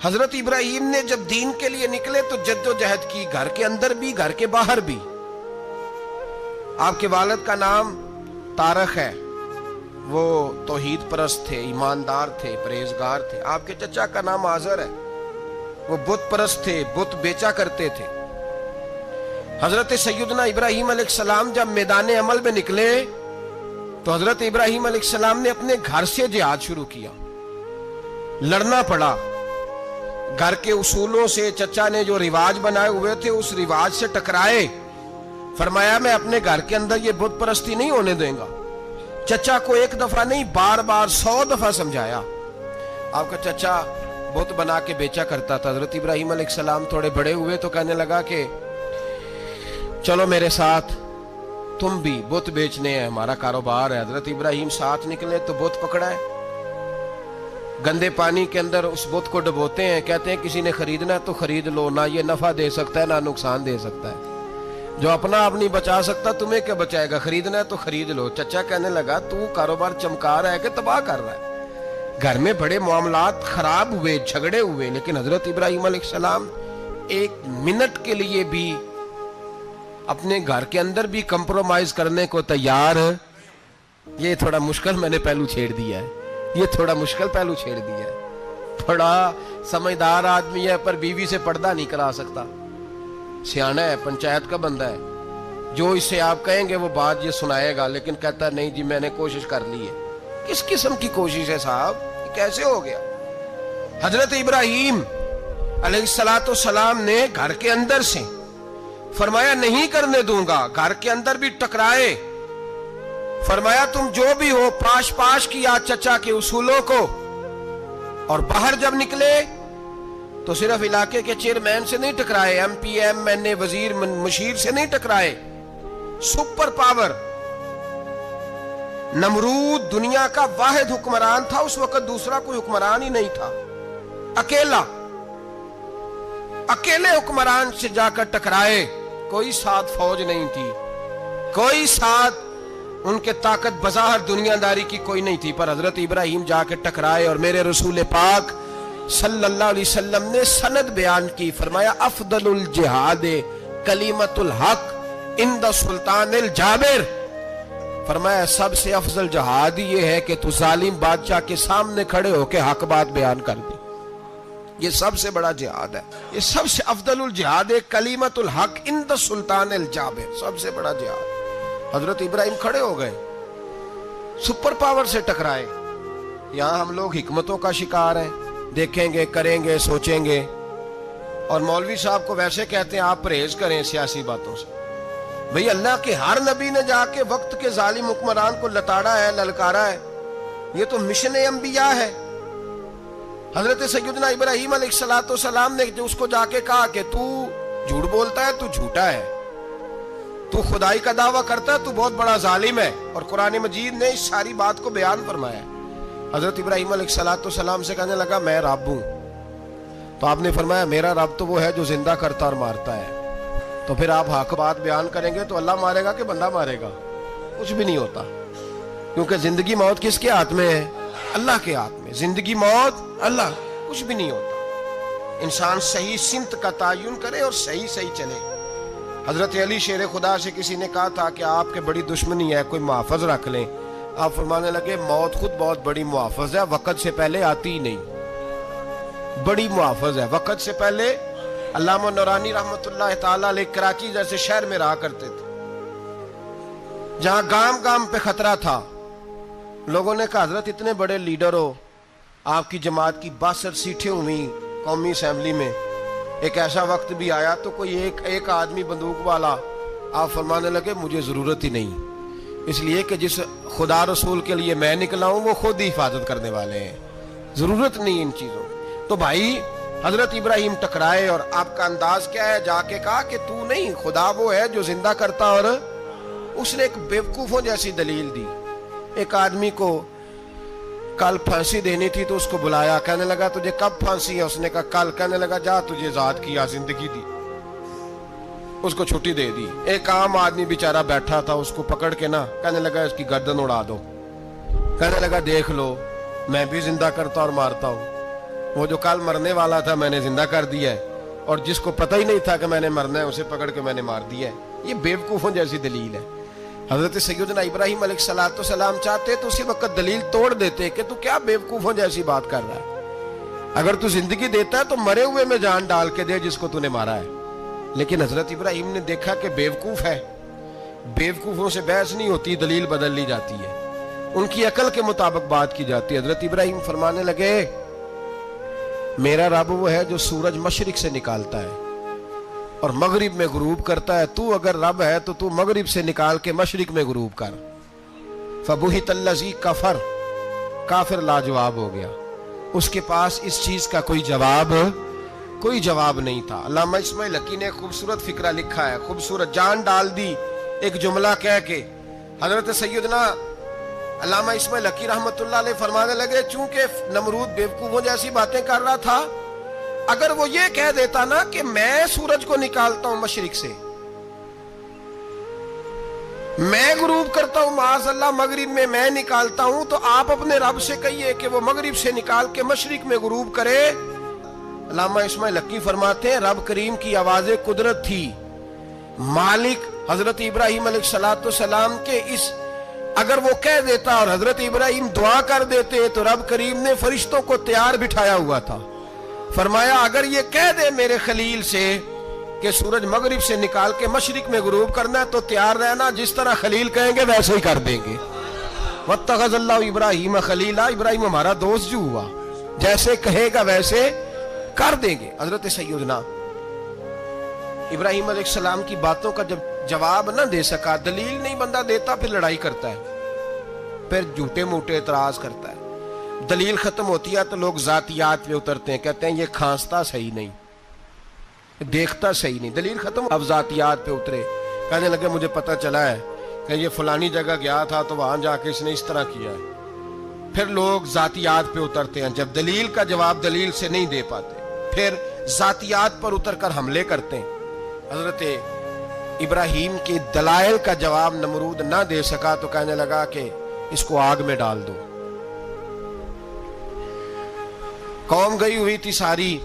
حضرت ابراہیم نے جب دین کے لیے نکلے تو جدوجہد کی، گھر کے اندر بھی گھر کے باہر بھی۔ آپ کے والد کا نام طارق ہے، وہ توحید پرست تھے، ایماندار تھے، پرہیزگار تھے۔ آپ کے چچا کا نام آزر ہے، وہ بت پرست تھے، بت بیچا کرتے تھے۔ حضرت سیدنا ابراہیم علیہ السلام جب میدان عمل میں نکلے تو حضرت ابراہیم علیہ السلام نے اپنے گھر سے جہاد شروع کیا، لڑنا پڑا۔ گھر کے اصولوں سے چچا نے جو رواج بنائے ہوئے تھے اس رواج سے ٹکرائے۔ فرمایا میں اپنے گھر کے اندر یہ بت پرستی نہیں ہونے دیں گا۔ چچا کو ایک دفعہ نہیں بار بار 100 دفعہ سمجھایا۔ آپ کا چچا بت بنا کے بیچا کرتا تھا۔ حضرت ابراہیم علیہ السلام تھوڑے بڑے ہوئے تو کہنے لگا کہ چلو میرے ساتھ، تم بھی بت بیچنے ہیں، ہمارا کاروبار ہے۔ حضرت ابراہیم ساتھ نکلے تو بت پکڑا ہے، گندے پانی کے اندر اس بت کو ڈبوتے ہیں، کہتے ہیں کسی نے خریدنا ہے تو خرید لو، نہ یہ نفع دے سکتا ہے نہ نقصان دے سکتا ہے، جو اپنا آپ نہیں بچا سکتا تمہیں کیا بچائے گا، خریدنا ہے تو خرید لو۔ چچا کہنے لگا تو کاروبار چمکا رہا ہے کہ تباہ کر رہا ہے۔ گھر میں بڑے معاملات خراب ہوئے، جھگڑے ہوئے، لیکن حضرت ابراہیم علیہ السلام ایک منٹ کے لیے بھی اپنے گھر کے اندر بھی کمپرومائز کرنے کو تیار۔ یہ تھوڑا مشکل میں نے پہلو چھیڑ دیا ہے، یہ تھوڑا مشکل پہلو چھیڑ دیا ہے۔ بڑا سمجھدار آدمی ہے پر بیوی سے پردہ نہیں کرا سکتا، سیانا ہے، پنچایت کا بندہ ہے، جو اس سے آپ کہیں گے وہ بات یہ سنائے گا، لیکن کہتا ہے نہیں جی میں نے کوشش کر لی ہے۔ کس قسم کی کوشش ہے صاحب، یہ کیسے ہو گیا؟ حضرت ابراہیم علیہ السلام نے گھر کے اندر سے فرمایا نہیں کرنے دوں گا، گھر کے اندر بھی ٹکرائے۔ فرمایا تم جو بھی ہو، پاش کیا چچا کے اصولوں کو، اور باہر جب نکلے تو صرف علاقے کے چیئرمین سے نہیں ٹکرائے، ایم پی ایم این اے وزیر مشیر سے نہیں ٹکرائے، سپر پاور نمرود دنیا کا واحد حکمران تھا اس وقت، دوسرا کوئی حکمران ہی نہیں تھا، اکیلے حکمران سے جا کر ٹکرائے۔ کوئی ساتھ فوج نہیں تھی، کوئی ساتھ ان کے طاقت بظاہر دنیا داری کی کوئی نہیں تھی، پر حضرت ابراہیم جا کے ٹکرائے۔ اور میرے رسول پاک صلی اللہ علیہ وسلم نے سند بیان کی، فرمایا افضل الجہاد کلمۃ الحق عند سلطان الجابر۔ فرمایا سب سے افضل جہاد یہ ہے کہ تو ظالم بادشاہ کے سامنے کھڑے ہو کے حق بات بیان کر دے، یہ سب سے بڑا جہاد ہے، یہ سب سے افضل الجہاد ہے کلمۃ الحق عند سلطان الجابر، سب سے بڑا جہاد۔ حضرت ابراہیم کھڑے ہو گئے، سپر پاور سے ٹکرائے۔ یہاں ہم لوگ حکمتوں کا شکار ہیں، دیکھیں گے، کریں گے، سوچیں گے، اور مولوی صاحب کو ویسے کہتے ہیں آپ پرہیز کریں سیاسی باتوں سے۔ بھئی اللہ کے ہر نبی نے جا کے وقت کے ظالم حکمران کو لتاڑا ہے، للکارا ہے، یہ تو مشن انبیاء ہے۔ حضرت سیدنا ابراہیم علیہ السلام نے جو اس کو جا کے کہا کہ تو جھوٹ بولتا ہے، تو جھوٹا ہے، تو خدائی کا دعویٰ کرتا ہے، تو بہت بڑا ظالم ہے، اور قرآن مجید نے اس ساری بات کو بیان فرمایا۔ حضرت ابراہیم علیہ السلام سے کہنے لگا میں رب ہوں، تو آپ نے فرمایا میرا رب تو وہ ہے جو زندہ کرتا اور مارتا ہے۔ تو پھر آپ حق بات بیان کریں گے تو اللہ مارے گا کہ بندہ مارے گا؟ کچھ بھی نہیں ہوتا، کیونکہ زندگی موت کس کے ہاتھ میں ہے؟ اللہ کے ہاتھ میں۔ زندگی موت اللہ، کچھ بھی نہیں ہوتا۔ انسان صحیح سمت کا تعین کرے اور صحیح چلے۔ حضرت علی شیر خدا سے کسی نے کہا تھا کہ آپ کے بڑی دشمنی ہے، کوئی محافظ رکھ لیں۔ آپ فرمانے لگے موت خود بہت بڑی محافظ ہے، وقت سے پہلے آتی ہی نہیں، بڑی محافظ ہے وقت سے پہلے۔ علامہ نورانی رحمت اللہ تعالیٰ علیہ کراچی جیسے شہر میں رہا کرتے تھے، جہاں گام گام پہ خطرہ تھا۔ لوگوں نے کہا حضرت اتنے بڑے لیڈر ہو، آپ کی جماعت کی 62 سیٹیں ہوئی قومی اسمبلی میں، ایک ایسا وقت بھی آیا تو کوئی ایک آدمی بندوق والا۔ آپ فرمانے لگے مجھے ضرورت ہی نہیں، اس لیے کہ جس خدا رسول کے لیے میں نکلا ہوں وہ خود ہی حفاظت کرنے والے ہیں، ضرورت نہیں ان چیزوں۔ تو بھائی حضرت ابراہیم ٹکرائے، اور آپ کا انداز کیا ہے؟ جا کے کہا کہ تو نہیں، خدا وہ ہے جو زندہ کرتا۔ اور اس نے ایک بیوقوفوں جیسی دلیل دی۔ ایک آدمی کو کل پھانسی دینی تھی تو اس کو بلایا، کہنے لگا تجھے کب پھانسی ہے؟ اس نے کہا کل۔ کہنے لگا جا تجھے آزاد کیا، زندگی دی، اس کو چھٹی دے دی۔ ایک عام آدمی بیچارہ بیٹھا تھا، اس کو پکڑ کے نا کہنے لگا اس کی گردن اڑا دو۔ کہنے لگا دیکھ لو میں بھی زندہ کرتا اور مارتا ہوں۔ وہ جو کل مرنے والا تھا میں نے زندہ کر دیا ہے، اور جس کو پتہ ہی نہیں تھا کہ میں نے مرنا ہے اسے پکڑ کے میں نے مار دیا ہے۔ یہ بیوقوفوں جیسی دلیل ہے۔ حضرت سیدنا ابراہیم علیہ السلام چاہتے تو اسی وقت دلیل توڑ دیتے کہ تو کیا بیوقوفوں جیسی بات کر رہا ہے، اگر تو زندگی دیتا ہے تو مرے ہوئے میں جان ڈال کے دے جس کو تو نے مارا ہے۔ لیکن حضرت ابراہیم نے دیکھا کہ بیوقوف ہے، بیوقوفوں سے بحث نہیں ہوتی، دلیل بدل لی جاتی ہے، ان کی عقل کے مطابق بات کی جاتی ہے۔ حضرت ابراہیم فرمانے لگے میرا رب وہ ہے جو سورج مشرق سے نکالتا ہے اور مغرب میں غروب کرتا ہے، تو اگر رب ہے تو تو مغرب سے نکال کے مشرق میں غروب کر۔ فبہت الذی کفر، کافر لاجواب ہو گیا، اس کے پاس اس چیز کا کوئی جواب نہیں تھا۔ علامہ اسماعیل حقی نے خوبصورت فقرہ لکھا ہے، خوبصورت، جان ڈال دی ایک جملہ کہہ کے۔ حضرت سیدنا علامہ اسماعیل حقی رحمت اللہ علیہ فرمانے لگے چونکہ نمرود بیوقوفوں جیسی باتیں کر رہا تھا، اگر وہ یہ کہہ دیتا نا کہ میں سورج کو نکالتا ہوں مشرق سے، میں غروب کرتا ہوں معاذ اللہ مغرب میں میں نکالتا ہوں، تو آپ اپنے رب سے کہیے کہ وہ مغرب سے نکال کے مشرق میں غروب کرے۔ علامہ اسماعیل حقی فرماتے ہیں رب کریم کی آواز قدرت تھی، مالک حضرت ابراہیم علیہ السلام کے اس، اگر وہ کہہ دیتا اور حضرت ابراہیم دعا کر دیتے تو رب کریم نے فرشتوں کو تیار بٹھایا ہوا تھا، فرمایا اگر یہ کہہ دے میرے خلیل سے کہ سورج مغرب سے نکال کے مشرق میں غروب کرنا ہے تو تیار رہنا، جس طرح خلیل کہیں گے ویسے ہی کر دیں گے۔ واتخذ اللہ ابراہیم خلیلا، ابراہیم ہمارا دوست جو ہوا، جیسے کہے گا ویسے کر دیں گے۔ حضرت سیدنا ابراہیم علیہ السلام کی باتوں کا جب جواب نہ دے سکا، دلیل نہیں بندہ دیتا، پھر لڑائی کرتا ہے، پھر جھوٹے موٹے اعتراض کرتا ہے، دلیل ختم ہوتی ہے تو لوگ ذاتیات پہ اترتے ہیں، کہتے ہیں یہ کھانستا صحیح نہیں، دیکھتا صحیح نہیں، دلیل ختم، اب ذاتیات پہ اترے، کہنے لگے مجھے پتہ چلا ہے کہ یہ فلانی جگہ گیا تھا تو وہاں جا کے اس نے اس طرح کیا ہے، پھر لوگ ذاتیات پہ اترتے ہیں، جب دلیل کا جواب دلیل سے نہیں دے پاتے پھر ذاتیات پر اتر کر حملے کرتے ہیں۔ حضرت ابراہیم کے دلائل کا جواب نمرود نہ دے سکا تو کہنے لگا کہ اس کو آگ میں ڈال دو۔ قوم گئی ہوئی تھی ساری،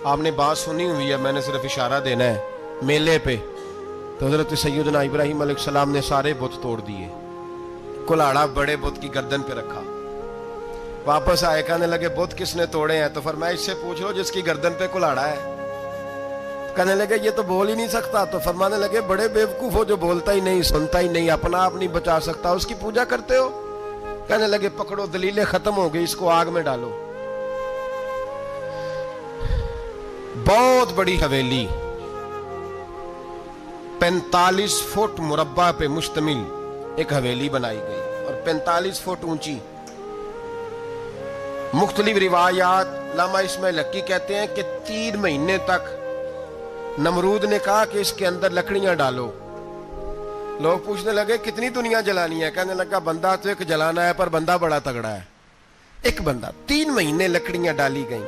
آپ نے بات سنی ہوئی ہے، میں نے صرف اشارہ دینا ہے، میلے پہ تو حضرت سیدنا ابراہیم علیہ السلام نے سارے بت توڑ دیے، کلاڑا بڑے بت کی گردن پہ رکھا، واپس آئے کہنے لگے بت کس نے توڑے ہیں؟ تو فرمایا اس سے پوچھ لو جس کی گردن پہ کلاڑا ہے۔ کہنے لگے یہ تو بول ہی نہیں سکتا، تو فرمانے لگے بڑے بیوقوف ہو جو بولتا ہی نہیں، سنتا ہی نہیں، اپنا آپ نہیں بچا سکتا، اس کی پوجا کرتے ہو؟ کہنے لگے پکڑو دلیلیں ختم ہو گئی، اس کو آگ میں ڈالو۔ بہت بڑی حویلی 45 فٹ مربع پہ مشتمل ایک حویلی بنائی گئی اور 45 فٹ اونچی۔ مختلف روایات، علامہ اسماعیل حقی کہتے ہیں کہ 3 مہینے تک نمرود نے کہا کہ اس کے اندر لکڑیاں ڈالو۔ لوگ پوچھنے لگے کتنی دنیا جلانی ہے؟ کہنے لگا بندہ تو ایک جلانا ہے، پر بندہ بڑا تگڑا ہے، ایک بندہ۔ 3 مہینے لکڑیاں ڈالی گئیں،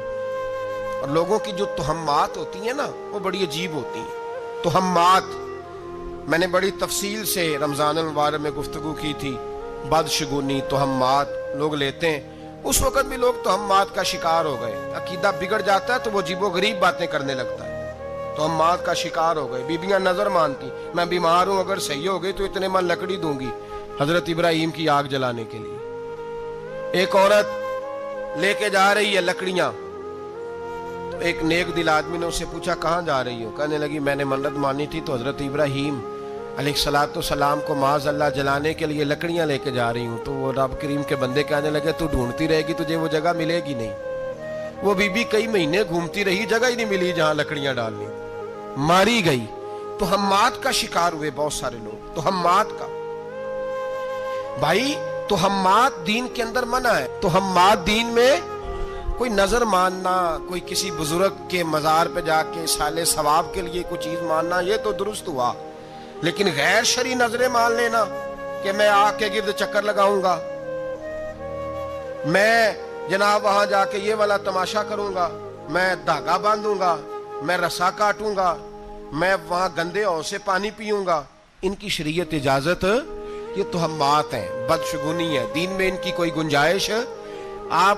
اور لوگوں کی جو تہمات ہوتی ہیں نا وہ بڑی عجیب ہوتی ہیں۔ تہمات میں نے بڑی تفصیل سے رمضان المبارک میں گفتگو کی تھی، بدشگونی، تہمات لوگ لیتے ہیں، اس وقت بھی لوگ تہمات کا شکار ہو گئے، عقیدہ بگڑ جاتا ہے تو وہ عجیب و غریب باتیں کرنے لگتا ہے، تہمات کا شکار ہو گئے۔ بیبیاں نظر مانتی، میں بیمار ہوں، اگر صحیح ہو گئی تو اتنے من لکڑی دوں گی حضرت ابراہیم کی آگ جلانے کے لیے۔ ایک عورت لے کے جا رہی ہے لکڑیاں، تو ایک نیک دل آدمی نے اس سے پوچھا کہاں جا رہی ہو؟ کہنے لگی میں نے منت مانی تھی تو حضرت ابراہیم علیہ السلام کو معاذ اللہ جلانے کے لیے لکڑیاں لے کے جا رہی ہوں۔ تو وہ رب کریم کے بندے کہنے لگے تو ڈھونڈتی رہے گی، تجھے وہ جگہ ملے گی نہیں۔ وہ بی بی کئی مہینے گھومتی رہی، جگہ ہی نہیں ملی جہاں لکڑیاں ڈالنی، ماری گئی۔ تہمات کا شکار ہوئے بہت سارے لوگ، تہمات کا۔ بھائی تہمات دین کے اندر منع ہے، تہمات دین میں کوئی نظر ماننا، کوئی کسی بزرگ کے مزار پہ جا کے سالے ثواب کے لیے کوئی چیز ماننا، یہ تو درست ہوا، لیکن غیر شرعی نظریں مان لینا کہ میں آگ کے گرد چکر لگاؤں گا، میں جناب وہاں جا کے یہ والا تماشا کروں گا، میں دھاگا باندھوں گا، میں رسا کاٹوں گا، میں وہاں گندے ہو سے پانی پیوں گا، ان کی شریعت اجازت، یہ تہمات ہیں، بدشگونی ہے، دین میں ان کی کوئی گنجائش۔ آپ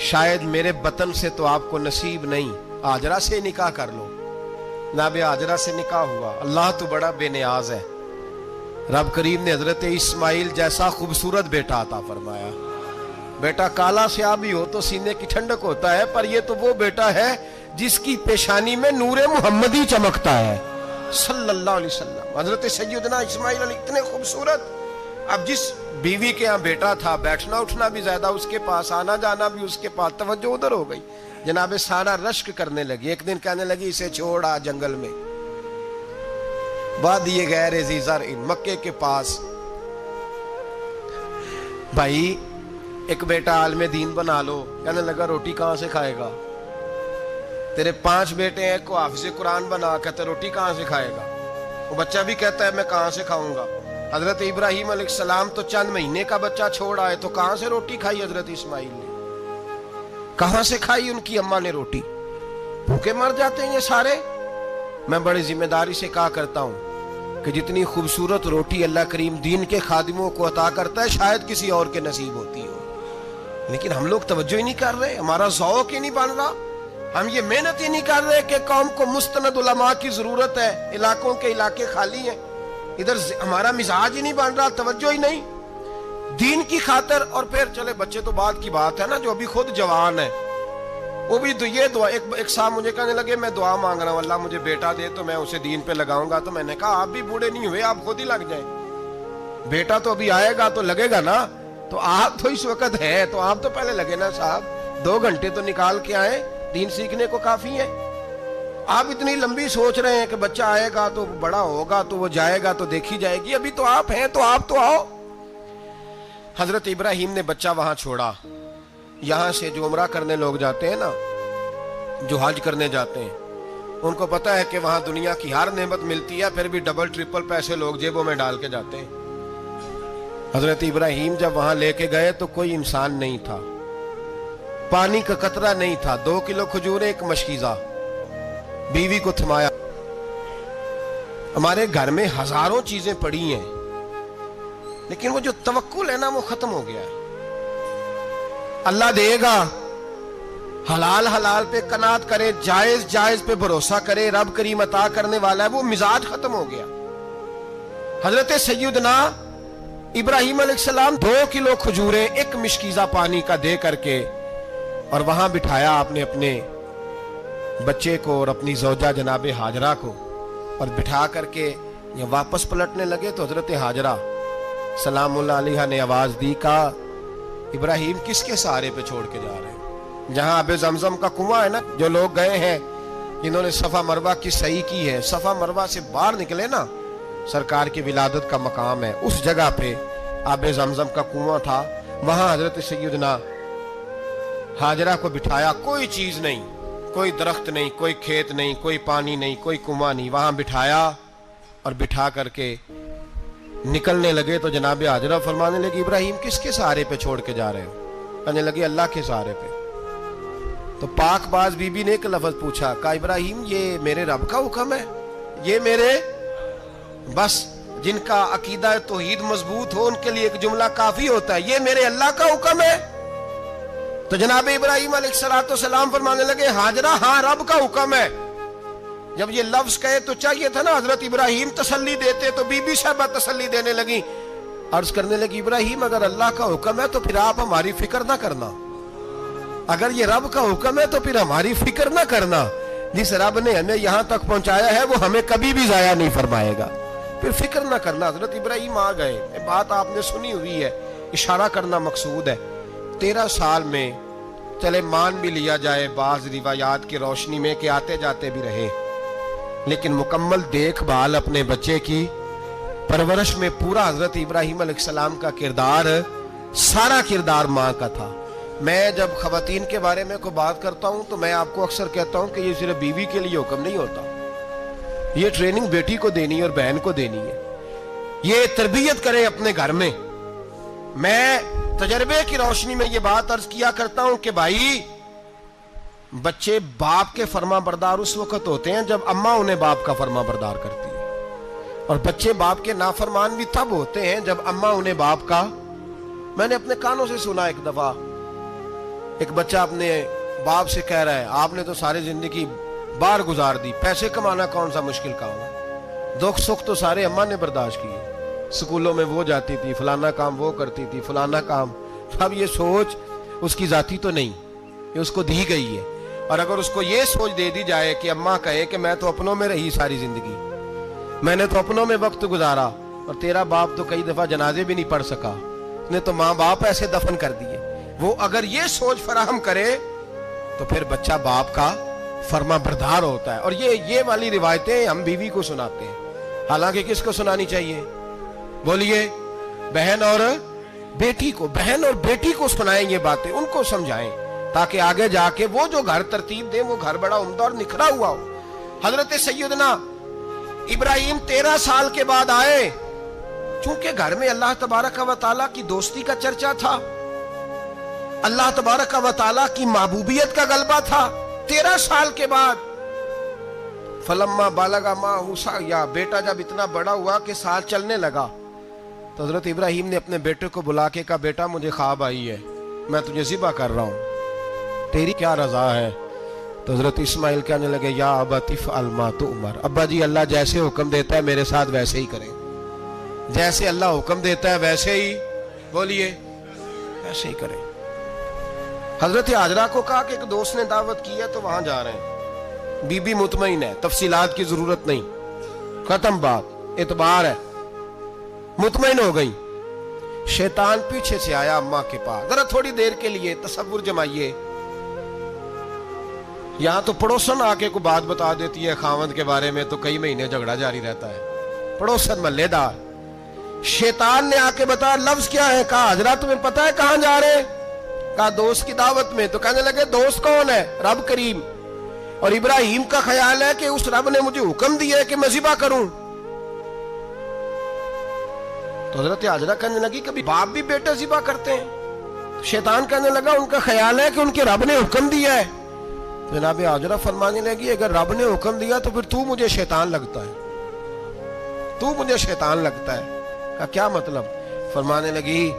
شاید میرے بطن سے تو آپ کو نصیب نہیں، ہاجرہ سے نکاح کر لو۔ جناب ہاجرہ سے نکاح ہوا۔ اللہ تو بڑا بے نیاز ہے، رب کریم نے حضرت اسماعیل جیسا خوبصورت بیٹا عطا فرمایا۔ بیٹا کالا سیاہ بھی ہو تو سینے کی ٹھنڈک ہوتا ہے، پر یہ تو وہ بیٹا ہے جس کی پیشانی میں نور محمدی چمکتا ہے صلی اللہ علیہ وسلم۔ حضرت سیدنا اسماعیل علیہ اتنے خوبصورت۔ اب جس بیوی کے ہاں بیٹا تھا، بیٹھنا اٹھنا بھی زیادہ اس کے پاس، آنا جانا بھی اس کے پاس، توجہ ادھر ہو گئی۔ جناب سارا رشک کرنے لگی، ایک دن کہنے لگی اسے چھوڑ آ جنگل میں، وادی غیر ذی زرع مکے کے پاس۔ بھائی ایک بیٹا عالم دین بنا لو۔ کہنے لگا روٹی کہاں سے کھائے گا؟ تیرے 5 بیٹے ہیں، کو حافظ قرآن بنا، کہتے روٹی کہاں سے کھائے گا؟ وہ بچہ بھی کہتا ہے میں کہاں سے کھاؤں گا؟ حضرت ابراہیم علیہ السلام تو چند مہینے کا بچہ چھوڑ آئے، تو کہاں سے روٹی کھائی حضرت اسماعیل نے؟ کہاں سے کھائی ان کی اماں نے روٹی؟ بھوکے مر جاتے ہیں یہ سارے۔ میں بڑی ذمہ داری سے کہا کرتا ہوں کہ جتنی خوبصورت روٹی اللہ کریم دین کے خادموں کو عطا کرتا ہے شاید کسی اور کے نصیب ہوتی ہو، لیکن ہم لوگ توجہ ہی نہیں کر رہے، ہمارا ذوق ہی نہیں بن رہا، ہم یہ محنت ہی نہیں کر رہے کہ قوم کو مستند علماء کی ضرورت ہے، علاقوں کے علاقے خالی ہیں، ادھر ہمارا مزاج ہی نہیں بن رہا، توجہ ہی نہیں دین کی خاطر۔ اور پھر چلے بچے تو بعد کی بات ہے نا، جو ابھی خود جوان ہے وہ بھی یہ دعا، ایک صاحب مجھے کہنے لگے میں دعا مانگ رہا ہوں اللہ مجھے بیٹا دے تو میں اسے دین پہ لگاؤں گا، تو میں نے کہا آپ بھی بوڑھے نہیں ہوئے، آپ خود ہی لگ جائیں، بیٹا تو ابھی آئے گا تو لگے گا نا، تو آپ تو اس وقت ہے تو آپ تو پہلے لگے نا صاحب، 2 گھنٹے تو نکال کے آئے، دین سیکھنے کو کافی ہے۔ آپ اتنی لمبی سوچ رہے ہیں کہ بچہ آئے گا تو بڑا ہوگا تو وہ جائے گا تو دیکھی جائے گی، ابھی تو آپ ہیں تو آپ تو آؤ۔ حضرت ابراہیم نے بچہ وہاں چھوڑا۔ یہاں سے جو عمرہ کرنے لوگ جاتے ہیں نا، جو حج کرنے جاتے ہیں، ان کو پتا ہے کہ وہاں دنیا کی ہر نعمت ملتی ہے، پھر بھی ڈبل ٹرپل پیسے لوگ جیبوں میں ڈال کے جاتے ہیں۔ حضرت ابراہیم جب وہاں لے کے گئے تو کوئی انسان نہیں تھا، پانی کا قطرہ نہیں تھا، 2 کلو کھجوریں، 1 مشکیزہ، بیوی کو تھمایا۔ ہمارے گھر میں ہزاروں چیزیں پڑی ہیں، لیکن وہ جو توکل ہے نا وہ ختم ہو گیا ہے۔ اللہ دے گا، حلال حلال پہ قناعت کرے، جائز جائز پہ بھروسہ کرے، رب کریم عطا کرنے والا ہے، وہ مزاج ختم ہو گیا۔ حضرت سیدنا ابراہیم علیہ السلام 2 کلو کھجوریں، 1 مشکیزہ پانی کا دے کر کے، اور وہاں بٹھایا آپ نے اپنے بچے کو اور اپنی زوجہ جناب ہاجرہ کو، اور بٹھا کر کے یہ واپس پلٹنے لگے تو حضرت ہاجرہ سلام اللہ علیہ نے آواز دی، کہا ابراہیم کس کے سہارے پہ چھوڑ کے جا رہے ہیں؟ جہاں آب زمزم کا کنواں ہے نا، جو لوگ گئے ہیں جنہوں نے صفا مروہ کی صحیح کی ہے، صفا مروہ سے باہر نکلے نا، سرکار کی ولادت کا مقام ہے، اس جگہ پہ آب زمزم کا کنواں تھا، وہاں حضرت سیدنا ہاجرہ کو بٹھایا، کوئی چیز نہیں، کوئی درخت نہیں، کوئی کھیت نہیں، کوئی پانی نہیں، کوئی کنواں نہیں، وہاں بٹھایا اور بٹھا کر کے نکلنے لگے تو جناب ہاجرہ فرمانے لگی ابراہیم کس کے سہارے پہ چھوڑ کے جا رہے ہو؟ کہنے لگے اللہ کے سہارے پہ۔ تو پاک باز بی بی نے ایک لفظ پوچھا، کہا ابراہیم یہ میرے رب کا حکم ہے، یہ میرے، بس جن کا عقیدہ توحید مضبوط ہو ان کے لیے ایک جملہ کافی ہوتا ہے، یہ میرے اللہ کا حکم ہے۔ تو جناب ابراہیم علیہ السلام فرمانے لگے ہاجرہ ہاں رب کا حکم ہے۔ جب یہ لفظ کہے تو چاہیے تھا نا حضرت ابراہیم تسلی دیتے، تو بی بی صاحبہ تسلی دینے لگی، عرض کرنے لگی ابراہیم اگر اللہ کا حکم ہے تو پھر آپ ہماری فکر نہ کرنا، اگر یہ رب کا حکم ہے تو پھر ہماری فکر نہ کرنا، جس رب نے ہمیں یہاں تک پہنچایا ہے وہ ہمیں کبھی بھی ضائع نہیں فرمائے گا، پھر فکر نہ کرنا۔ حضرت ابراہیم آ گئے، بات آپ نے سنی ہوئی ہے، اشارہ کرنا مقصود ہے۔ 13 سال میں چلے مان بھی لیا جائے بعض روایات کی روشنی میں کہ آتے جاتے بھی رہے، لیکن مکمل دیکھ بھال اپنے بچے کی پرورش میں پورا حضرت ابراہیم علیہ السلام کا کردار، سارا کردار ماں کا تھا۔ میں جب خواتین کے بارے میں کوئی بات کرتا ہوں تو میں آپ کو اکثر کہتا ہوں کہ یہ صرف بیوی کے لیے حکم نہیں ہوتا، یہ ٹریننگ بیٹی کو دینی ہے اور بہن کو دینی ہے، یہ تربیت کرے اپنے گھر میں۔ میں تجربے کی روشنی میں یہ بات عرض کیا کرتا ہوں کہ بھائی بچے باپ کے فرما بردار اس وقت ہوتے ہیں جب اماں انہیں باپ کا فرما بردار کرتی ہے، اور بچے باپ کے نافرمان بھی تب ہوتے ہیں جب اماں انہیں باپ کا، میں نے اپنے کانوں سے سنا ایک دفعہ ایک بچہ اپنے باپ سے کہہ رہا ہے آپ نے تو ساری زندگی باہر گزار دی، پیسے کمانا کون سا مشکل کام ہے، دکھ سکھ تو سارے اماں نے برداشت کیے، سکولوں میں وہ جاتی تھی، فلانا کام وہ کرتی تھی، فلانا کام۔ اب یہ سوچ اس کی ذاتی تو نہیں، یہ اس کو دی گئی ہے۔ اور اگر اس کو یہ سوچ دے دی جائے کہ اماں کہے کہ میں تو اپنوں میں رہی ساری زندگی، میں نے تو اپنوں میں وقت گزارا، اور تیرا باپ تو کئی دفعہ جنازے بھی نہیں پڑھ سکا، اس نے تو ماں باپ ایسے دفن کر دیے، وہ اگر یہ سوچ فراہم کرے تو پھر بچہ باپ کا فرما بردار ہوتا ہے۔ اور یہ والی روایتیں ہم بیوی کو سناتے ہیں، حالانکہ کس کو سنانی چاہیے؟ بولیے، بہن اور بیٹی کو، بہن اور بیٹی کو سنائیں یہ باتیں، ان کو سمجھائیں، تاکہ آگے جا کے وہ جو گھر ترتیب دیں وہ گھر بڑا عمدہ اور نکھرا ہوا ہو۔ حضرت سیدنا ابراہیم 13 سال کے بعد آئے، چونکہ گھر میں اللہ تبارک و تعالیٰ کی دوستی کا چرچا تھا، اللہ تبارک و تعالیٰ کی محبوبیت کا غلبہ تھا۔ 13 سال کے بعد فلما بالغ معہ سعیا، بیٹا جب اتنا بڑا ہوا کہ ساتھ چلنے لگا، تو حضرت ابراہیم نے اپنے بیٹے کو بلا کے کہا بیٹا مجھے خواب آئی ہے، میں تجھے ذبح کر رہا ہوں، تیری کیا رضا ہے؟ تو حضرت اسماعیل کہنے لگے یا ابت افعل ما تؤمر، ابا جی اللہ جیسے حکم دیتا ہے میرے ساتھ ویسے ہی کریں، جیسے اللہ حکم دیتا ہے ویسے ہی، بولیے، ویسے ہی کریں۔ حضرت حاجرہ کو کہا کہ ایک دوست نے دعوت کی ہے تو وہاں جا رہے ہیں، بی بی مطمئن ہے، تفصیلات کی ضرورت نہیں، ختم بات، اعتبار ہے، مطمئن ہو گئی۔ شیطان پیچھے سے آیا اماں کے پاس، ذرا تھوڑی دیر کے لیے تصور جمائیے، یہاں تو پڑوسن آ کے کوئی بات بتا دیتی ہے خاوند کے بارے میں تو کئی مہینے جھگڑا جاری رہتا ہے، پڑوسن محلے دار۔ شیطان نے آ کے بتایا لفظ کیا ہے؟ کہا حضرت تمہیں پتا ہے کہاں جا رہے؟ کہا دوست کی دعوت میں۔ تو کہنے لگے دوست کون ہے؟ رب کریم، اور ابراہیم کا خیال ہے کہ اس رب نے مجھے حکم دیا ہے کہ میں ذبح کروں۔ تو حضرت حاجرہ کہنے لگی کبھی باپ بھی بیٹے ذبح کرتے ہیں؟ شیطان کہنے لگا ان کا خیال ہے کہ ان کے رب نے حکم دیا ہے۔ جناب حاجرہ فرمانے لگی اگر رب نے حکم دیا تو پھر تو مجھے شیطان لگتا ہے، تو مجھے شیطان لگتا ہے۔ کہا کیا مطلب؟ فرمانے لگی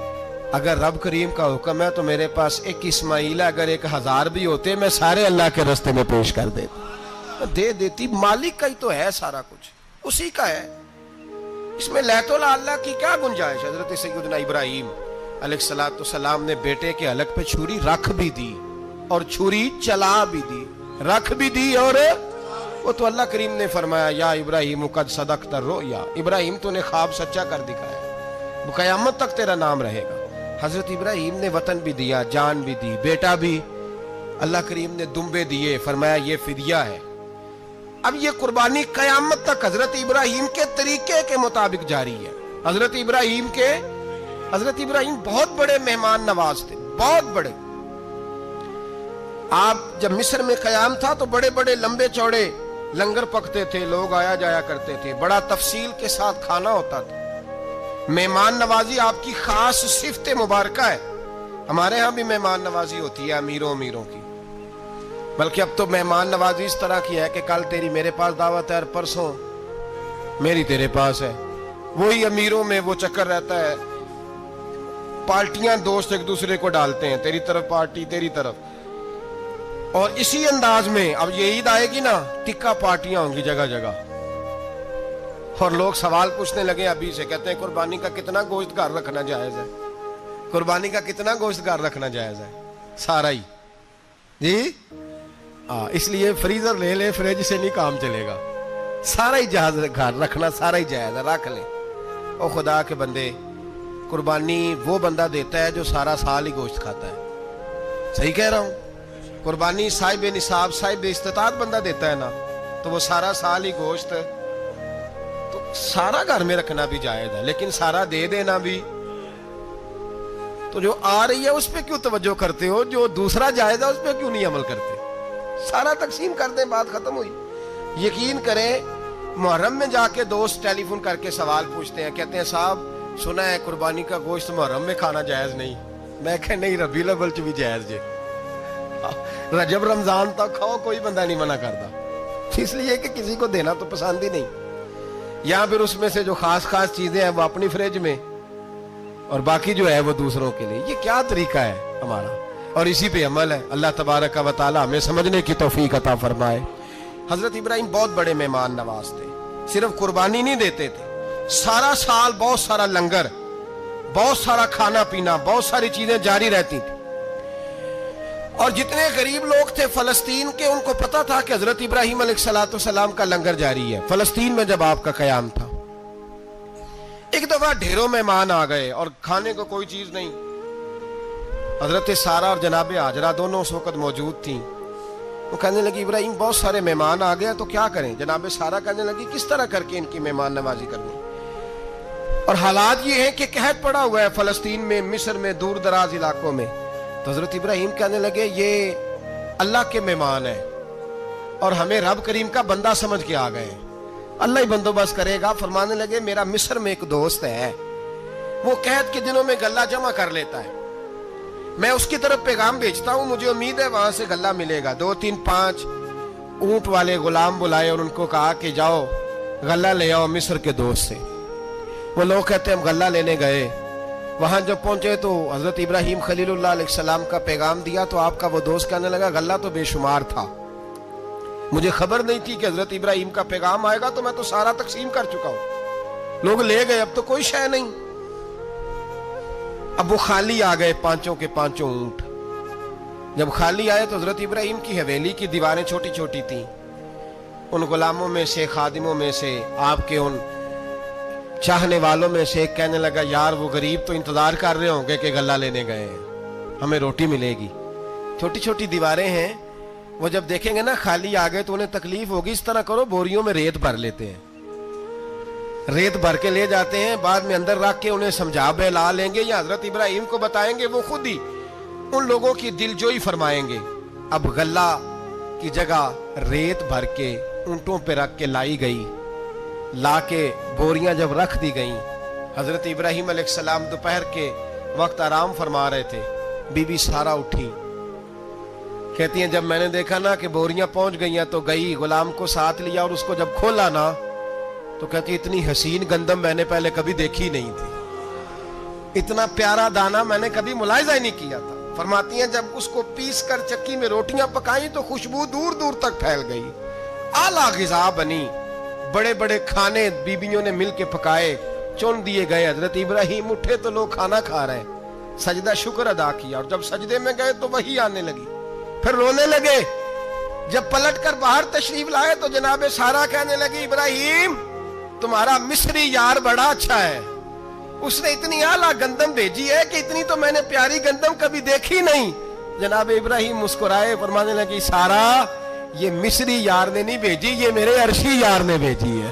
اگر رب کریم کا حکم ہے تو میرے پاس ایک اسماعیل ہے، اگر 1000 بھی ہوتے میں سارے اللہ کے راستے میں پیش کر دیتا، دے دیتی، مالک کا ہی تو ہے سارا کچھ، اسی کا ہے، اس میں لیت اللہ کی کیا گنجائش؟ حضرت سیدنا ابراہیم علیہ السلام نے بیٹے کے حلق پہ چھری رکھ بھی دی اور چھری چلا بھی دی، رکھ بھی دی، اور وہ تو اللہ کریم نے فرمایا یا ابراہیم قد صدقت الرؤیا، ابراہیم تو نے خواب سچا کر دکھایا، وہ قیامت تک تیرا نام رہے گا۔ حضرت ابراہیم نے وطن بھی دیا، جان بھی دی، بیٹا بھی، اللہ کریم نے دمبے دیے، فرمایا یہ فدیہ ہے۔ اب یہ قربانی قیامت تک حضرت ابراہیم کے طریقے کے مطابق جاری ہے۔ حضرت ابراہیم بہت بڑے مہمان نواز تھے، بہت بڑے۔ آپ جب مصر میں قیام تھا تو بڑے بڑے لمبے چوڑے لنگر پکتے تھے، لوگ آیا جایا کرتے تھے، بڑا تفصیل کے ساتھ کھانا ہوتا تھا۔ مہمان نوازی آپ کی خاص صفت مبارکہ ہے، ہمارے ہاں بھی مہمان نوازی ہوتی ہے امیروں کی، بلکہ اب تو مہمان نوازی اس طرح کی ہے کہ کل تیری میرے پاس دعوت ہے اور پرسوں میری تیرے پاس ہے، وہی امیروں میں وہ چکر رہتا ہے، پارٹیاں دوست ایک دوسرے کو ڈالتے ہیں، تیری طرف پارٹی تیری طرف، اور اسی انداز میں اب یہ عید آئے گی نا ٹکا پارٹیاں ہوں گی جگہ جگہ، اور لوگ سوال پوچھنے لگے ابھی سے، کہتے ہیں قربانی کا کتنا گوشت گھر رکھنا جائز ہے؟ قربانی کا کتنا گوشت گھر رکھنا جائز ہے؟ سارا ہی جی، اس لیے فریزر لے لے، فریج سے نہیں کام چلے گا، سارا ہی جہاز گھر رکھنا سارا ہی جائز ہے، رکھ لیں۔ او خدا کے بندے، قربانی وہ بندہ دیتا ہے جو سارا سال ہی گوشت کھاتا ہے، صحیح کہہ رہا ہوں؟ قربانی صاحب نصاب صاحب استطاعت بندہ دیتا ہے نا، تو وہ سارا سال ہی گوشت، تو سارا گھر میں رکھنا بھی جائز ہے، لیکن سارا دے دینا بھی، تو جو آ رہی ہے اس پہ کیوں توجہ کرتے ہو؟ جو دوسرا جائز ہے اس پہ کیوں نہیں عمل کرتے؟ سارا تقسیم کر دیں، بات ختم ہوئی۔ یقین کریں محرم میں جا کے دوست ٹیلی فون کر کے سوال پوچھتے ہیں، کہتے ہیں صاحب سنا ہے قربانی کا گوشت محرم میں کھانا جائز نہیں، میں کہ نہیں ربیع الاول چ بھی جائز جے، رجب رمضان تک کھاؤ، کوئی بندہ نہیں منع کرتا، اس لیے کہ کسی کو دینا تو پسند ہی نہیں، یا پھر اس میں سے جو خاص چیزیں ہیں وہ اپنی فریج میں، اور باقی جو ہے وہ دوسروں کے لیے۔ یہ کیا طریقہ ہے ہمارا؟ اور اسی پہ عمل ہے. اللہ تبارک و تعالی ہمیں سمجھنے کی توفیق عطا فرمائے. حضرت ابراہیم بہت بڑے مہمان نواز تھے. صرف قربانی نہیں دیتے تھے, سارا سال بہت سارا لنگر, بہت سارا کھانا پینا, بہت ساری چیزیں جاری رہتی تھی. اور جتنے غریب لوگ تھے فلسطین کے, ان کو پتا تھا کہ حضرت ابراہیم علیہ السلام کا لنگر جاری ہے. فلسطین میں جب آپ کا قیام تھا, ایک دفعہ ڈھیروں مہمان آ گئے اور کھانے کو کوئی چیز نہیں. حضرت سارہ اور جناب ہاجرہ دونوں اس وقت موجود تھیں. وہ کہنے لگی ابراہیم بہت سارے مہمان آ گئے تو کیا کریں؟ جناب سارہ کہنے لگی کس طرح کر کے ان کی مہمان نوازی کرنی. اور حالات یہ ہیں کہ قحط پڑا ہوا ہے فلسطین میں, مصر میں, دور دراز علاقوں میں. تو حضرت ابراہیم کہنے لگے یہ اللہ کے مہمان ہیں اور ہمیں رب کریم کا بندہ سمجھ کے آ گئے, اللہ ہی بندوبست کرے گا. فرمانے لگے میرا مصر میں ایک دوست ہے, وہ قحط کے دنوں میں غلہ جمع کر لیتا ہے, میں اس کی طرف پیغام بھیجتا ہوں, مجھے امید ہے وہاں سے غلہ ملے گا. 2 3 5 اونٹ والے غلام بلائے اور ان کو کہا کہ جاؤ غلہ لے آؤ مصر کے دوست سے. وہ لوگ کہتے ہیں ہم غلہ لینے گئے, وہاں جب پہنچے تو حضرت ابراہیم خلیل اللہ علیہ السلام کا پیغام دیا تو آپ کا وہ دوست کہنے لگا غلہ تو بے شمار تھا, مجھے خبر نہیں تھی کہ حضرت ابراہیم کا پیغام آئے گا, تو میں تو سارا تقسیم کر چکا ہوں. لوگ لے گئے, اب تو کوئی شے نہیں. اب وہ خالی آ گئے 5 کے 5 اونٹ. جب خالی آئے تو حضرت ابراہیم کی حویلی کی دیواریں چھوٹی چھوٹی تھیں. ان غلاموں میں سے, خادموں میں سے, آپ کے ان چاہنے والوں میں سے ایک کہنے لگا یار وہ غریب تو انتظار کر رہے ہوں گے کہ غلہ لینے گئے ہیں, ہمیں روٹی ملے گی. چھوٹی چھوٹی دیواریں ہیں, وہ جب دیکھیں گے نا خالی آ گئے تو انہیں تکلیف ہوگی. اس طرح کرو بوریوں میں ریت بھر لیتے ہیں, ریت بھر کے لے جاتے ہیں, بعد میں اندر رکھ کے انہیں سمجھا بہلا لیں گے یا حضرت ابراہیم کو بتائیں گے, وہ خود ہی ان لوگوں کی دل جوئی فرمائیں گے. اب غلہ کی جگہ ریت بھر کے اونٹوں پہ رکھ کے لائی گئی. لا کے بوریاں جب رکھ دی گئیں, حضرت ابراہیم علیہ السلام دوپہر کے وقت آرام فرما رہے تھے. بی بی سارہ اٹھی, کہتی ہیں جب میں نے دیکھا نا کہ بوریاں پہنچ گئی ہیں تو گئی, غلام کو ساتھ لیا اور اس کو جب کھولا نا تو کہتی اتنی حسین گندم میں نے پہلے کبھی دیکھی نہیں تھی, اتنا پیارا دانا میں نے کبھی ملاحظہ ہی نہیں کیا تھا. فرماتی ہیں جب اس کو پیس کر چکی میں روٹیاں پکائیں تو خوشبو دور دور تک پھیل گئی, اعلیٰ غذا بنی. بڑے بڑے کھانے بیبیوں نے مل کے پکائے, چن دیے گئے. حضرت ابراہیم اٹھے تو لوگ کھانا کھا رہے, سجدہ شکر ادا کیا, اور جب سجدے میں گئے تو وہی آنے لگی, پھر رونے لگے. جب پلٹ کر باہر تشریف لائے تو جناب سارہ کہنے لگی ابراہیم تمہارا مصری یار بڑا اچھا ہے, اس نے اتنی اعلیٰ گندم بھیجی ہے کہ اتنی تو میں نے پیاری گندم کبھی دیکھی نہیں. جناب ابراہیم مسکرائے, فرمانے لگی سارہ یہ مصری یار نے نہیں بھیجی, یہ میرے عرشی یار نے بھیجی ہے,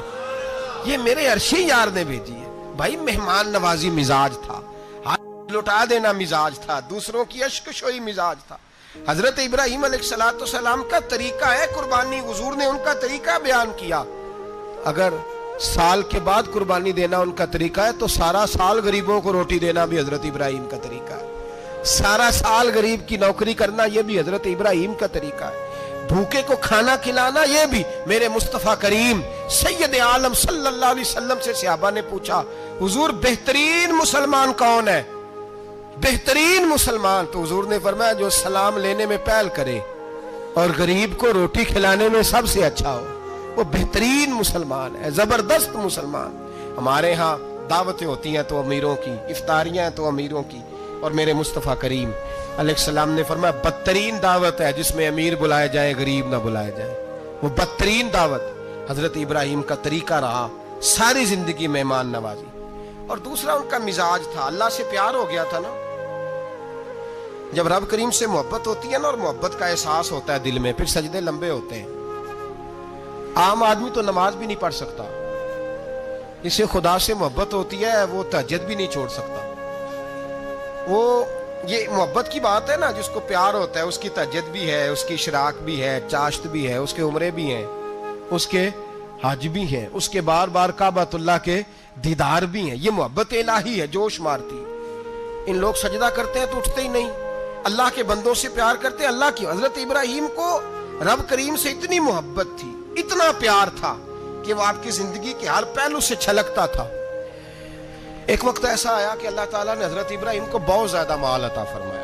یہ میرے عرشی یار نے بھیجی ہے. بھائی مہمان نوازی مزاج تھا, ہاتھ لٹا دینا مزاج تھا, دوسروں کی اشک شوئی مزاج تھا. حضرت ابراہیم علیہ السلام کا طریقہ ہے قربانی, حضور نے ان کا طریقہ بیان کیا. اگر سال کے بعد قربانی دینا ان کا طریقہ ہے تو سارا سال غریبوں کو روٹی دینا بھی حضرت ابراہیم کا طریقہ ہے. سارا سال غریب کی نوکری کرنا یہ بھی حضرت ابراہیم کا طریقہ ہے. بھوکے کو کھانا کھلانا یہ بھی. میرے مصطفیٰ کریم سید عالم صلی اللہ علیہ وسلم سے صحابہ نے پوچھا حضور بہترین مسلمان کون ہے؟ بہترین مسلمان تو حضور نے فرمایا جو سلام لینے میں پہل کرے اور غریب کو روٹی کھلانے میں سب سے اچھا ہو, وہ بہترین مسلمان ہے, زبردست مسلمان. ہمارے ہاں دعوتیں ہوتی ہیں تو امیروں کی, افطاریاں ہیں تو امیروں کی, اور میرے مصطفیٰ کریم علیہ السلام نے فرمایا بدترین دعوت ہے جس میں امیر بلائے جائے غریب نہ بلائے جائے, وہ بدترین دعوت. حضرت ابراہیم کا طریقہ رہا ساری زندگی مہمان نوازی. اور دوسرا ان کا مزاج تھا, اللہ سے پیار ہو گیا تھا نا. جب رب کریم سے محبت ہوتی ہے نا اور محبت کا احساس ہوتا ہے دل میں, پھر سجدے لمبے ہوتے ہیں. عام آدمی تو نماز بھی نہیں پڑھ سکتا, اسے خدا سے محبت ہوتی ہے وہ تہجد بھی نہیں چھوڑ سکتا. وہ یہ محبت کی بات ہے نا, جس کو پیار ہوتا ہے اس کی تہجد بھی ہے, اس کی اشراق بھی ہے, چاشت بھی ہے, اس کے عمرے بھی ہیں, اس کے حج بھی ہیں, اس کے بار بار کعبۃ اللہ کے دیدار بھی ہیں. یہ محبت الہی ہے, جوش مارتی. ان لوگ سجدہ کرتے ہیں تو اٹھتے ہی نہیں, اللہ کے بندوں سے پیار کرتے ہیں اللہ کی. حضرت ابراہیم کو رب کریم سے اتنی محبت تھی, اتنا پیار تھا کہ وہ آپ کی زندگی کے ہر پہلو سے چھلکتا تھا. ایک وقت ایسا آیا کہ اللہ تعالیٰ نے حضرت ابراہیم کو بہت زیادہ مال عطا فرمایا.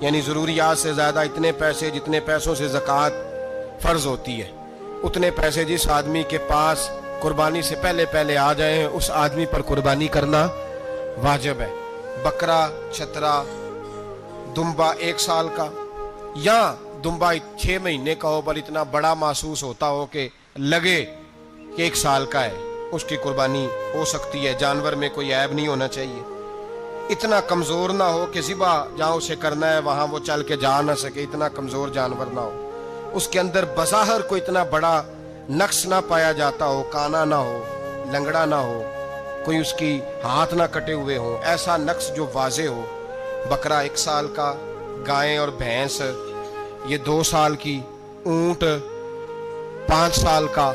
یعنی ضروریات سے زیادہ اتنے پیسے جتنے پیسوں سے زکوٰۃ فرض ہوتی ہے اتنے پیسے جس آدمی کے پاس قربانی سے پہلے پہلے آ جائیں اس آدمی پر قربانی کرنا واجب ہے۔ بکرا، چھترا، دمبا 1 سال کا یا دمبا 6 مہینے کا ہو پر اتنا بڑا محسوس ہوتا ہو کہ لگے کہ 1 سال کا ہے، اس کی قربانی ہو سکتی ہے۔ جانور میں کوئی عیب نہیں ہونا چاہیے، اتنا کمزور نہ ہو کہ ذبح جہاں اسے کرنا ہے وہاں وہ چل کے جا نہ سکے، اتنا کمزور جانور نہ ہو، اس کے اندر بظاہر کوئی اتنا بڑا نقص نہ پایا جاتا ہو، کانا نہ ہو، لنگڑا نہ ہو، کوئی اس کی ہاتھ نہ کٹے ہوئے ہوں، ایسا نقص جو واضح ہو۔ بکرا 1 سال کا، گائیں اور بھینس یہ 2 سال کی، اونٹ 5 سال کا۔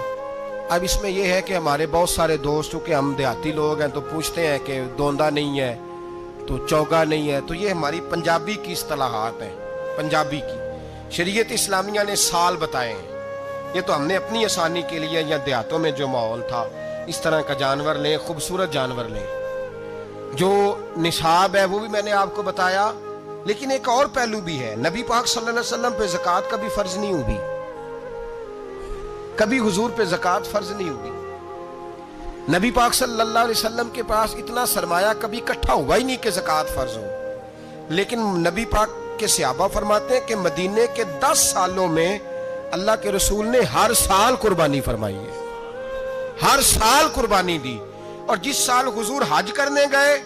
اب اس میں یہ ہے کہ ہمارے بہت سارے دوست چونکہ ہم دیہاتی لوگ ہیں تو پوچھتے ہیں کہ دوندا نہیں ہے تو چوگا نہیں ہے، تو یہ ہماری پنجابی کی اصطلاحات ہیں، پنجابی کی۔ شریعت اسلامیہ نے سال بتائے ہیں، یہ تو ہم نے اپنی آسانی کے لیے یا دیہاتوں میں جو ماحول تھا اس طرح کا جانور لیں، خوبصورت جانور لیں۔ جو نصاب ہے وہ بھی میں نے آپ کو بتایا، لیکن ایک اور پہلو بھی ہے۔ نبی پاک صلی اللہ علیہ وسلم پہ زکوٰۃ کبھی فرض نہیں ہوئی، کبھی حضور پہ زکوٰۃ فرض نہیں ہوئی۔ نبی پاک صلی اللہ علیہ وسلم کے پاس اتنا سرمایہ کبھی اکٹھا ہوا ہی نہیں کہ زکوٰۃ فرض ہو، لیکن نبی پاک کے صحابہ فرماتے ہیں کہ مدینے کے 10 سالوں میں اللہ کے رسول نے ہر سال قربانی فرمائی ہے، ہر سال قربانی دی۔ اور جس سال حضور حج کرنے گئے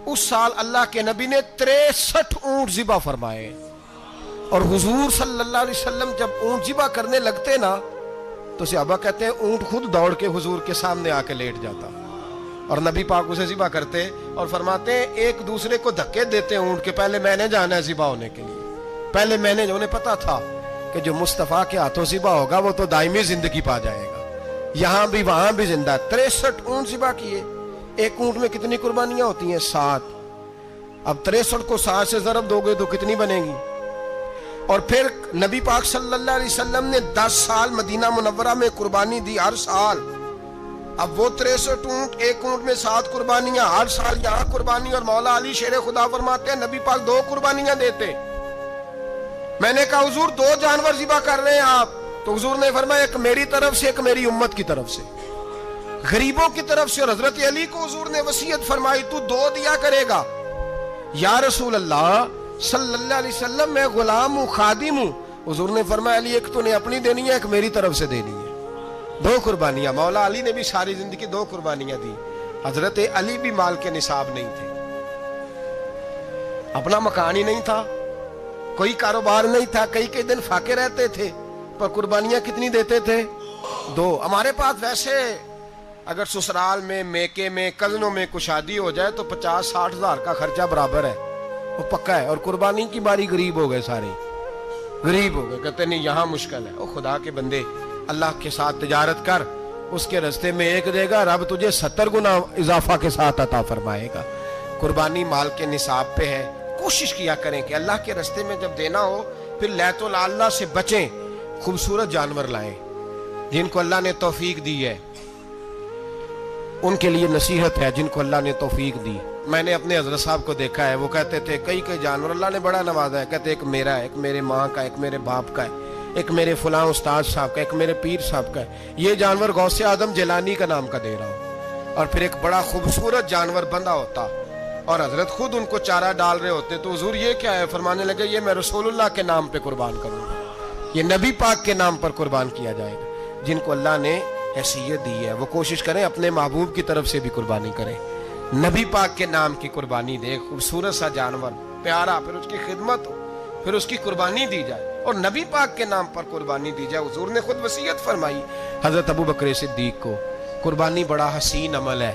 اس سال اللہ کے نبی نے 63 اونٹ ذبح فرمائے، اور حضور صلی اللہ علیہ وسلم جب اونٹ ذبح کرنے لگتے نا تو صحابہ کہتے ہیں اونٹ خود دوڑ کے حضور کے سامنے آ کے لیٹ جاتا، اور نبی پاک اسے ذبح کرتے اور فرماتے ہیں ایک دوسرے کو دھکے دیتے اونٹ کے، پہلے میں نے جانا ہے ذبح ہونے کے لیے، پہلے میں نے، انہیں پتا تھا کہ جو مصطفیٰ کے ہاتھوں ذبح ہوگا وہ تو دائمی زندگی پا جائے گا، یہاں بھی وہاں بھی زندہ۔ 63 اونٹ ذبح کیے۔ ایک اونٹ میں کتنی قربانیاں ہوتی ہیں؟ 7۔ اب 63 کو 7 سے ضرب دو گے تو کتنی بنے گی؟ اور پھر نبی پاک صلی اللہ علیہ وسلم نے 10 سال مدینہ منورہ میں قربانی دی، ہر سال۔ اب وہ 63 اونٹ، ایک اونٹ میں 7 قربانیاں، ہر سال یہاں قربانی، اور مولا علی شیر خدا فرماتے ہیں نبی پاک 2 قربانیاں دیتے۔ میں نے کہا حضور 2 جانور ذبح کر رہے ہیں آپ، تو حضور نے فرمایا ایک میری طرف سے ایک میری امت کی طرف سے، غریبوں کی طرف سے۔ اور حضرت علی کو حضور نے وصیت فرمائی تو 2 دیا کرے گا۔ یا رسول اللہ صلی اللہ علیہ وسلم میں غلام ہوں، خادم ہوں۔ حضور نے فرمایا علی ایک تو نے اپنی دینی ہے، ایک میری طرف سے دینی ہے۔ 2 قربانیاں۔ مولا علی نے بھی ساری زندگی 2 قربانیاں دی۔ حضرت علی بھی مال کے نصاب نہیں تھے، اپنا مکان ہی نہیں تھا، کوئی کاروبار نہیں تھا، کئی دن فاقے رہتے تھے، پر قربانیاں کتنی دیتے تھے؟ 2۔ ہمارے پاس ویسے اگر سسرال میں، میکے میں، کزنوں میں کچھ شادی ہو جائے تو 50-60 ہزار کا خرچہ برابر ہے، وہ پکا ہے۔ اور قربانی کی باری غریب ہو گئے، سارے غریب ہو گئے، کہتے نہیں یہاں مشکل ہے۔ او خدا کے بندے، اللہ کے ساتھ تجارت کر، اس کے رستے میں 1 دے گا، رب تجھے 70 گنا اضافہ کے ساتھ عطا فرمائے گا۔ قربانی مال کے نصاب پہ ہے۔ کوشش کیا کریں کہ اللہ کے رستے میں جب دینا ہو پھر لیت اللہ سے بچیں، خوبصورت جانور لائیں جن کو اللہ نے توفیق دی ہے، ان کے لیے نصیحت ہے جن کو اللہ نے توفیق دی۔ میں نے اپنے حضرت صاحب کو دیکھا ہے، وہ کہتے تھے کئی جانور اللہ نے بڑا نوازا ہے، کہتے ایک میرا ہے، ایک میرے ماں کا، ایک میرے باپ کا ہے، ایک میرے فلاں استاد صاحب کا، ایک میرے پیر صاحب کا ہے۔ یہ جانور غوث اعظم جیلانی کا نام کا دے رہا ہوں۔ اور پھر ایک بڑا خوبصورت جانور بندہ ہوتا اور حضرت خود ان کو چارہ ڈال رہے ہوتے، تو حضور یہ کیا ہے؟ فرمانے لگے یہ میں رسول اللہ کے نام پہ قربان کروں گا، یہ نبی پاک کے نام پر قربان کیا جائے گا۔ جن کو اللہ نے حیثیت دی ہے وہ کوشش کریں اپنے محبوب کی طرف سے بھی قربانی کریں، نبی پاک کے نام کی قربانی دے، خوبصورت سا جانور پیارا، پھر اس کی خدمت ہو، پھر اس کی قربانی دی جائے اور نبی پاک کے نام پر قربانی دی جائے۔ حضور نے خود وصیت فرمائی حضرت ابو بکر صدیق کو، قربانی بڑا حسین عمل ہے،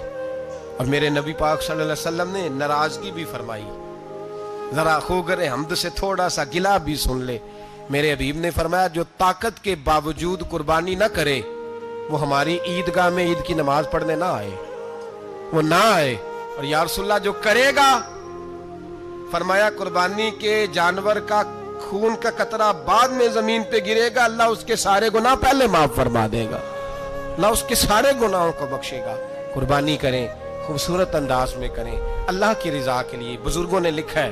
اور میرے نبی پاک صلی اللہ علیہ وسلم نے ناراضگی بھی فرمائی، ذرا خوگر حمد سے تھوڑا سا گلا بھی سن لے۔ میرے حبیب نے فرمایا جو طاقت کے باوجود قربانی نہ کرے وہ ہماری عیدگاہ میں عید کی نماز پڑھنے نہ آئے، وہ نہ آئے۔ اور یا رسول اللہ جو کرے گا، فرمایا قربانی کے جانور کا خون کا قطرہ بعد میں زمین پہ گرے گا، اللہ اس کے سارے گناہ پہلے معاف فرما دے گا، اللہ اس کے سارے گناہوں کو بخشے گا۔ قربانی کریں، خوبصورت انداز میں کریں، اللہ کی رضا کے لیے۔ بزرگوں نے لکھا ہے